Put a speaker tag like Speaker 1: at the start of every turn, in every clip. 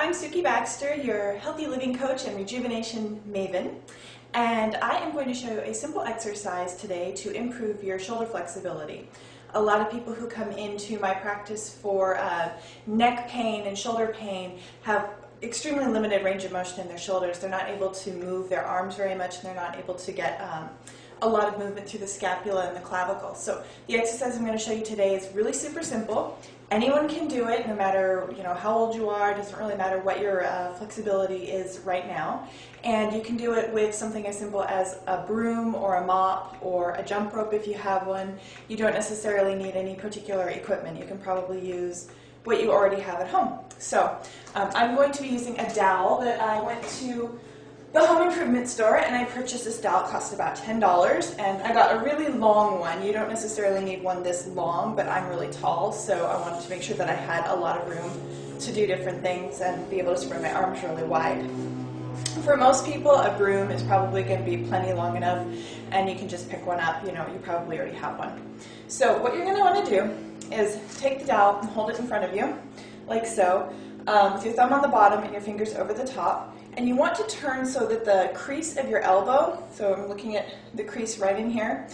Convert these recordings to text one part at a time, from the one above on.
Speaker 1: I'm Suki Baxter, your healthy living coach and rejuvenation maven, and I am going to show you a simple exercise today to improve your shoulder flexibility. A lot of people who come into my practice for neck pain and shoulder pain have extremely limited range of motion in their shoulders. They're not able to move their arms very much, and they're not able to get a lot of movement through the scapula and the clavicle. So the exercise I'm going to show you today is really super simple. Anyone can do it, no matter how old you are. It doesn't really matter what your flexibility is right now. And you can do it with something as simple as a broom or a mop or a jump rope if you have one. You don't necessarily need any particular equipment. You can probably use what you already have at home. So I'm going to be using a dowel that I went to the home improvement store and I purchased this dowel. It cost about $10, and I got a really long one. You don't necessarily need one this long, but I'm really tall, so I wanted to make sure that I had a lot of room to do different things and be able to spread my arms really wide. For most people, a broom is probably going to be plenty long enough, and you can just pick one up. You probably already have one. So what you're going to want to do is take the dowel and hold it in front of you, like so, with your thumb on the bottom and your fingers over the top. And you want to turn so that the crease of your elbow, so I'm looking at the crease right in here,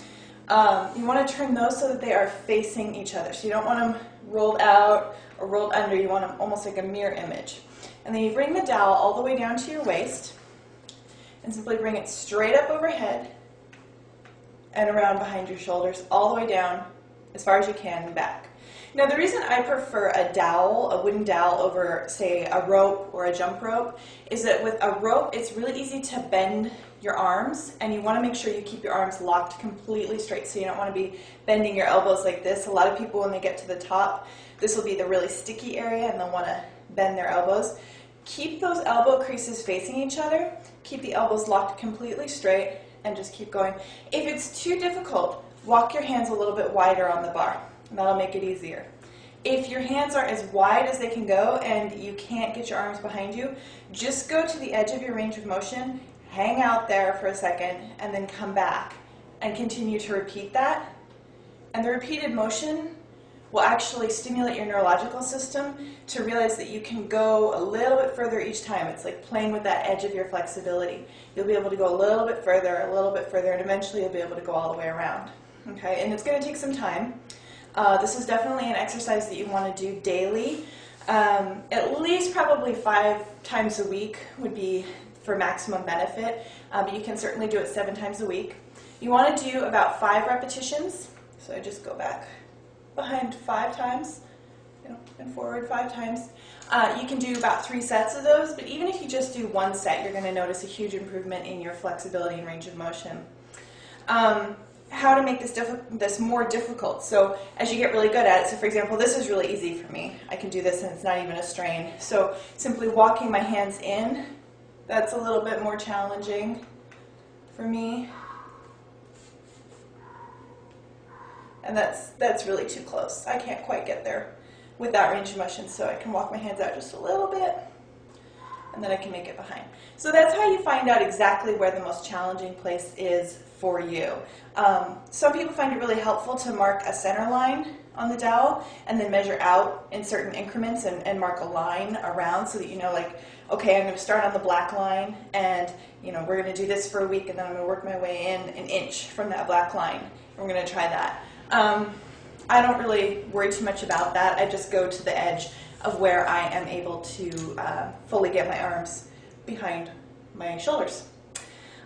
Speaker 1: you want to turn those so that they are facing each other. So you don't want them rolled out or rolled under. You want them almost like a mirror image. And then you bring the dowel all the way down to your waist and simply bring it straight up overhead and around behind your shoulders, all the way down as far as you can and back. Now, the reason I prefer a dowel, a wooden dowel, over, say, a rope or a jump rope is that with a rope, it's really easy to bend your arms, and you want to make sure you keep your arms locked completely straight, so you don't want to be bending your elbows like this. A lot of people, when they get to the top, this will be the really sticky area, and they'll want to bend their elbows. Keep those elbow creases facing each other. Keep the elbows locked completely straight, and just keep going. If it's too difficult, walk your hands a little bit wider on the bar, and that'll make it easier. If your hands are as wide as they can go and you can't get your arms behind you, just go to the edge of your range of motion, hang out there for a second, and then come back and continue to repeat that. And the repeated motion will actually stimulate your neurological system to realize that you can go a little bit further each time. It's like playing with that edge of your flexibility. You'll be able to go a little bit further, and eventually you'll be able to go all the way around. Okay, and it's going to take some time. This is definitely an exercise that you want to do daily. At least probably 5 times a week would be for maximum benefit, but you can certainly do it 7 times a week. You want to do about 5 repetitions, so I just go back behind 5 times, and forward 5 times. You can do about 3 sets of those, but even if you just do 1 set, you're going to notice a huge improvement in your flexibility and range of motion. How to make this more difficult. So as you get really good at it, so for example, this is really easy for me. I can do this and it's not even a strain. So simply walking my hands in, that's a little bit more challenging for me. And that's really too close. I can't quite get there with that range of motion, so I can walk my hands out just a little bit, and then I can make it behind. So that's how you find out exactly where the most challenging place is for you. Some people find it really helpful to mark a center line on the dowel and then measure out in certain increments and mark a line around so that you know, like, okay, I'm going to start on the black line, and we're going to do this for a week, and then I'm going to work my way in an inch from that black line. And we're going to try that. I don't really worry too much about that. I just go to the edge of where I am able to fully get my arms behind my shoulders.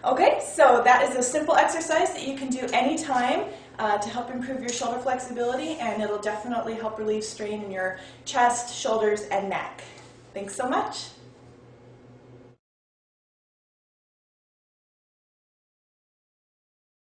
Speaker 1: Okay, so that is a simple exercise that you can do anytime to help improve your shoulder flexibility, and it'll definitely help relieve strain in your chest, shoulders, and neck. Thanks so much.